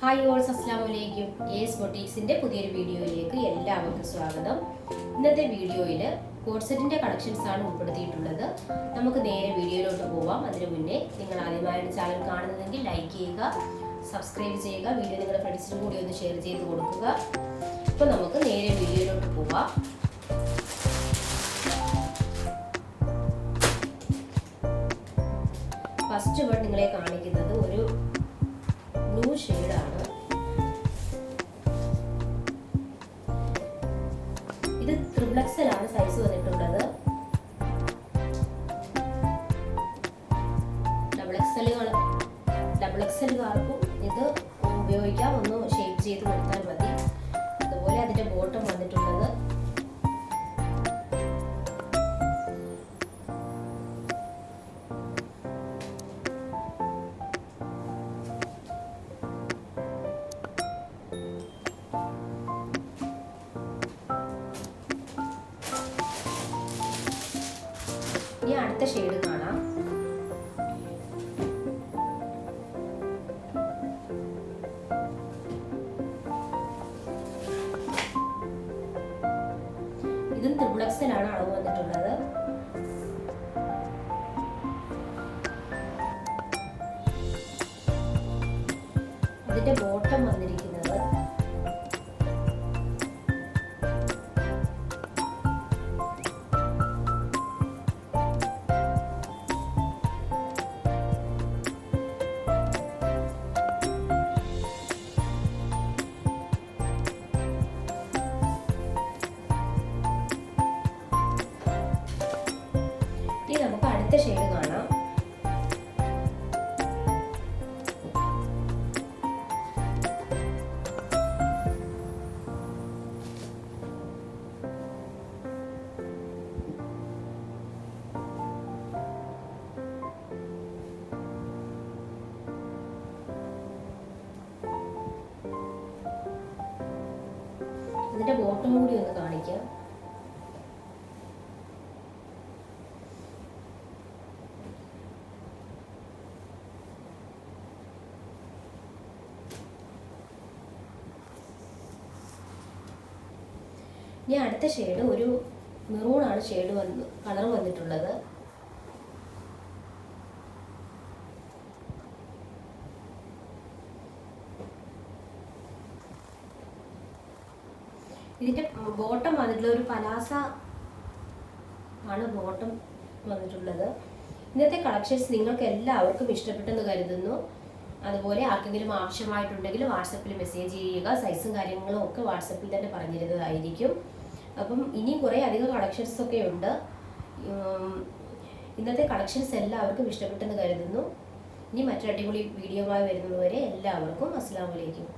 Hi ഓൾസ്, അസ്സലാമു അലൈക്കും. S ബൊട്ടീക്സിൻ്റെ പുതിയൊരു വീഡിയോയിലേക്ക് എല്ലാവർക്കും സ്വാഗതം. ഇന്നത്തെ വീഡിയോയിൽ കോഡ് സെറ്റിൻ്റെ കളക്ഷൻസ് ആണ് ഉൾപ്പെടുത്തിയിട്ടുള്ളത്. നമുക്ക് നേരെ വീഡിയോയിലോട്ട് പോവാം. അതിനു മുന്നേ നിങ്ങൾ ആദ്യമായിട്ട് ചാനൽ കാണുന്നതെങ്കിൽ ലൈക്ക് ചെയ്യുക, സബ്സ്ക്രൈബ് ചെയ്യുക, വീഡിയോ നിങ്ങളുടെ ഫ്രണ്ട്സിനും കൂടി ഒന്ന് ഷെയർ ചെയ്ത് കൊടുക്കുക. അപ്പോൾ നമുക്ക് നേരെ വീഡിയോയിലോട്ട് പോവാം. ഫസ്റ്റ് വൺ നിങ്ങളെ കാണിക്കുന്നത് ഒരു ബ്ലൂ ഷെയ്ഡാണ്. ഇത് ത്രിപ്ലക്സിലാണ് സൈസ് വന്നിട്ടുള്ളത്. ഡബിൾ എക്സലുകാർക്കും ഇത് ഉപയോഗിക്കാം. ഒന്ന് ഷേപ്പ് ചെയ്ത് കൊടുത്താൽ മതി. അതുപോലെ അതിന്റെ ബോട്ടം വന്നിട്ടുള്ളത് ഇനി അടുത്ത ഷെയ്ഡ് കാണാം. ഇതും ത്രിപ്ലക്സിലാണ് അളവ് വന്നിട്ടുള്ളത്. അതിന്റെ ബോട്ടം വന്നിരിക്കുന്നത് നമുക്ക് അടുത്ത ഷെയ്ഡ് കാണാം. ഇതിന്റെ ബോട്ടം കൂടി ഒന്ന് കാണിക്കാം. ഇനി അടുത്ത ഷെയ്ഡ് ഒരു മെറൂൺ ആണ് കളർ വന്നിട്ടുള്ളത്. ഇതിന്റെ ബോട്ടം വന്നിട്ടുള്ള ഒരു പലാസ ആണ് ബോട്ടം വന്നിട്ടുള്ളത്. ഇന്നത്തെ കളക്ഷൻസ് നിങ്ങൾക്ക് എല്ലാവർക്കും ഇഷ്ടപ്പെട്ടെന്ന് കരുതുന്നു. അതുപോലെ ആർക്കെങ്കിലും ആവശ്യമായിട്ടുണ്ടെങ്കിൽ വാട്സപ്പിൽ മെസ്സേജ് ചെയ്യുക. സൈസും കാര്യങ്ങളും ഒക്കെ വാട്സപ്പിൽ തന്നെ പറഞ്ഞിരുന്നതായിരിക്കും. അപ്പം ഇനിയും കുറേ അധികം കളക്ഷൻസ് ഒക്കെ ഉണ്ട്. ഇന്നത്തെ കളക്ഷൻസ് എല്ലാവർക്കും ഇഷ്ടപ്പെട്ടെന്ന് കരുതുന്നു. ഇനി മറ്റൊരു അടിപൊളി വീഡിയോയുമായി വരുന്നതുവരെ എല്ലാവർക്കും അസ്സലാമു അലൈക്കും.